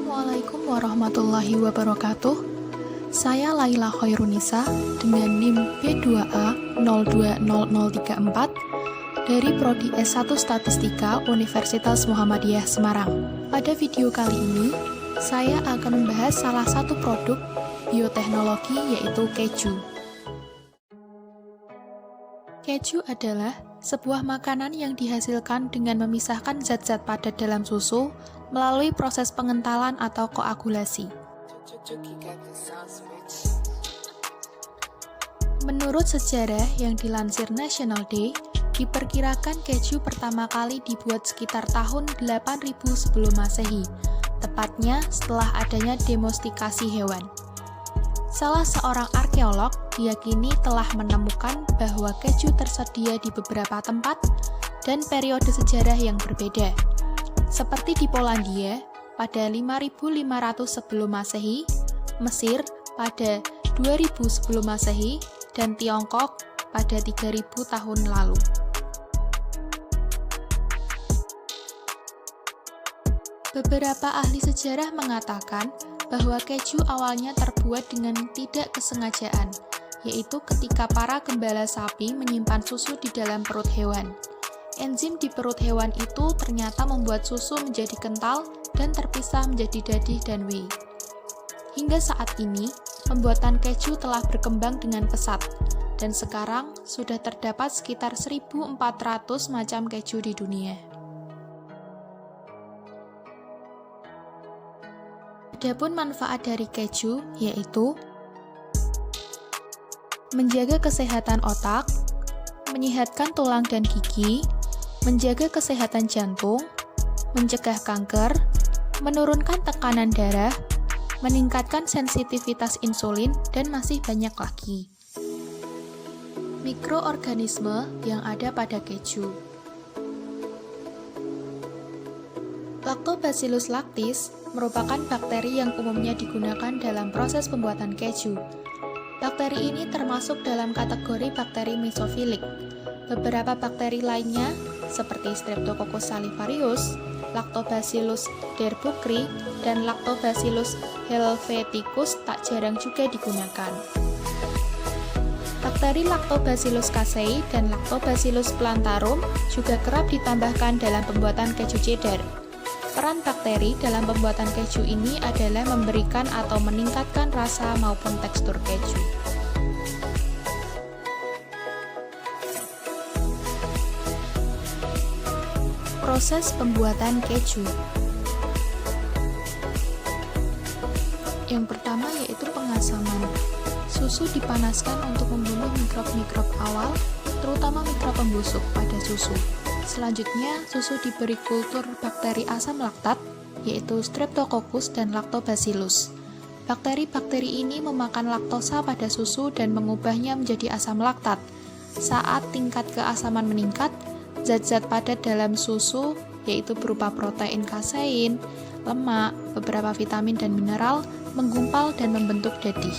Assalamualaikum warahmatullahi wabarakatuh. Saya Laila Khairunisa dengan NIM B2A020034 dari Prodi S1 Statistika Universitas Muhammadiyah Semarang. Pada video kali ini, saya akan membahas salah satu produk bioteknologi yaitu keju. Keju adalah sebuah makanan yang dihasilkan dengan memisahkan zat-zat padat dalam susu melalui proses pengentalan atau koagulasi. Menurut sejarah yang dilansir National Day, diperkirakan keju pertama kali dibuat sekitar tahun 8000 sebelum Masehi, tepatnya setelah adanya domestikasi hewan. Salah seorang arkeolog diyakini telah menemukan bahwa keju tersedia di beberapa tempat dan periode sejarah yang berbeda. Seperti di Polandia pada 5500 sebelum Masehi, Mesir pada 2000 sebelum Masehi, dan Tiongkok pada 3000 tahun lalu. Beberapa ahli sejarah mengatakan bahwa keju awalnya terbuat dengan tidak kesengajaan, yaitu ketika para gembala sapi menyimpan susu di dalam perut hewan. Enzim di perut hewan itu ternyata membuat susu menjadi kental dan terpisah menjadi dadih dan whey. Hingga saat ini, pembuatan keju telah berkembang dengan pesat, dan sekarang sudah terdapat sekitar 1400 macam keju di dunia. Adapun manfaat dari keju yaitu menjaga kesehatan otak, menyehatkan tulang dan gigi, menjaga kesehatan jantung, mencegah kanker, menurunkan tekanan darah, meningkatkan sensitivitas insulin, dan masih banyak lagi. Mikroorganisme yang ada pada keju. Lactobacillus lactis merupakan bakteri yang umumnya digunakan dalam proses pembuatan keju. Bakteri ini termasuk dalam kategori bakteri mesofilik. Beberapa bakteri lainnya, seperti Streptococcus salivarius, Lactobacillus derbukri, dan Lactobacillus helveticus tak jarang juga digunakan. Bakteri Lactobacillus casei dan Lactobacillus plantarum juga kerap ditambahkan dalam pembuatan keju cheddar. Peran bakteri dalam pembuatan keju ini adalah memberikan atau meningkatkan rasa maupun tekstur keju. Proses pembuatan keju. Yang pertama yaitu pengasaman. Susu dipanaskan untuk membunuh mikrob-mikrob awal, terutama mikrob pembusuk pada susu. Selanjutnya, susu diberi kultur bakteri asam laktat, yaitu Streptococcus dan Lactobacillus. Bakteri-bakteri ini memakan laktosa pada susu dan mengubahnya menjadi asam laktat. Saat tingkat keasaman meningkat, zat-zat padat dalam susu, yaitu berupa protein kasein, lemak, beberapa vitamin dan mineral, menggumpal dan membentuk dadih.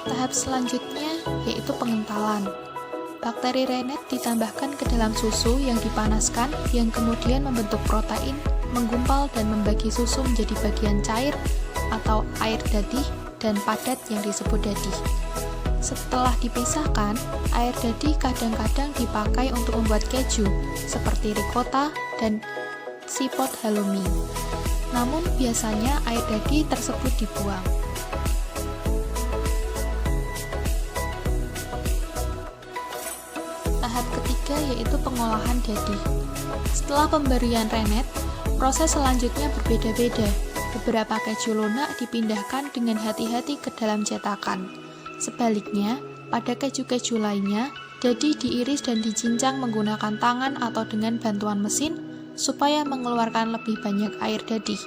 Tahap selanjutnya yaitu pengentalan. Bakteri rennet ditambahkan ke dalam susu yang dipanaskan yang kemudian membentuk protein, menggumpal dan membagi susu menjadi bagian cair atau air dadih dan padat yang disebut dadih. Setelah dipisahkan, air dadih kadang-kadang dipakai untuk membuat keju seperti ricotta dan sipot halloumi. Namun biasanya air dadih tersebut dibuang. Tahap ketiga yaitu pengolahan dadih. Setelah pemberian rennet, proses selanjutnya berbeda-beda. Beberapa keju lunak dipindahkan dengan hati-hati ke dalam cetakan. Sebaliknya, pada keju-keju lainnya, dadih diiris dan dicincang menggunakan tangan atau dengan bantuan mesin supaya mengeluarkan lebih banyak air dadih.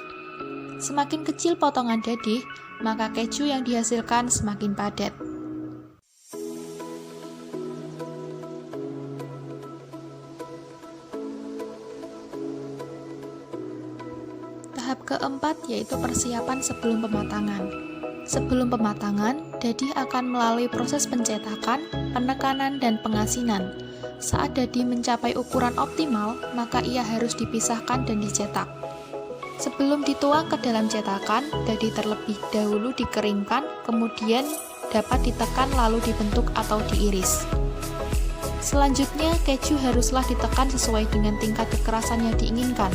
Semakin kecil potongan dadih, maka keju yang dihasilkan semakin padat. Tahap keempat yaitu persiapan sebelum pematangan. Sebelum pematangan, dadi akan melalui proses pencetakan, penekanan, dan pengasinan. Saat dadi mencapai ukuran optimal, maka ia harus dipisahkan dan dicetak. Sebelum dituang ke dalam cetakan, dadi terlebih dahulu dikeringkan, kemudian dapat ditekan lalu dibentuk atau diiris. Selanjutnya, keju haruslah ditekan sesuai dengan tingkat kekerasan yang diinginkan.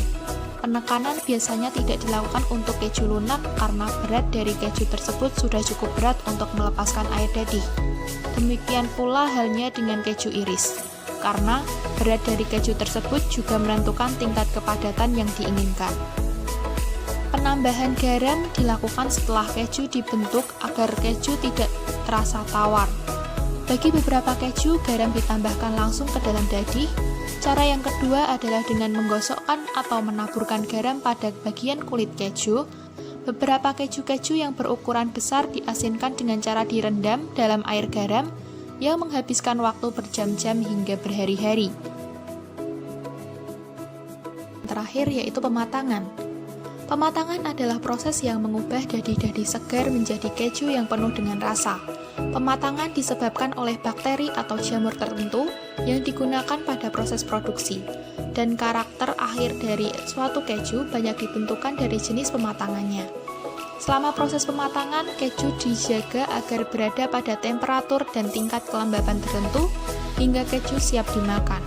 Penekanan biasanya tidak dilakukan untuk keju lunak karena berat dari keju tersebut sudah cukup berat untuk melepaskan air dadih. Demikian pula halnya dengan keju iris, karena berat dari keju tersebut juga menentukan tingkat kepadatan yang diinginkan. Penambahan garam dilakukan setelah keju dibentuk agar keju tidak terasa tawar. Bagi beberapa keju, garam ditambahkan langsung ke dalam dadih. Cara yang kedua adalah dengan menggosokkan atau menaburkan garam pada bagian kulit keju. Beberapa keju-keju yang berukuran besar diasinkan dengan cara direndam dalam air garam yang menghabiskan waktu berjam-jam hingga berhari-hari. Terakhir yaitu pematangan. Pematangan adalah proses yang mengubah dadi-dadi segar menjadi keju yang penuh dengan rasa. Pematangan disebabkan oleh bakteri atau jamur tertentu yang digunakan pada proses produksi, dan karakter akhir dari suatu keju banyak ditentukan dari jenis pematangannya. Selama proses pematangan, keju dijaga agar berada pada temperatur dan tingkat kelembaban tertentu hingga keju siap dimakan.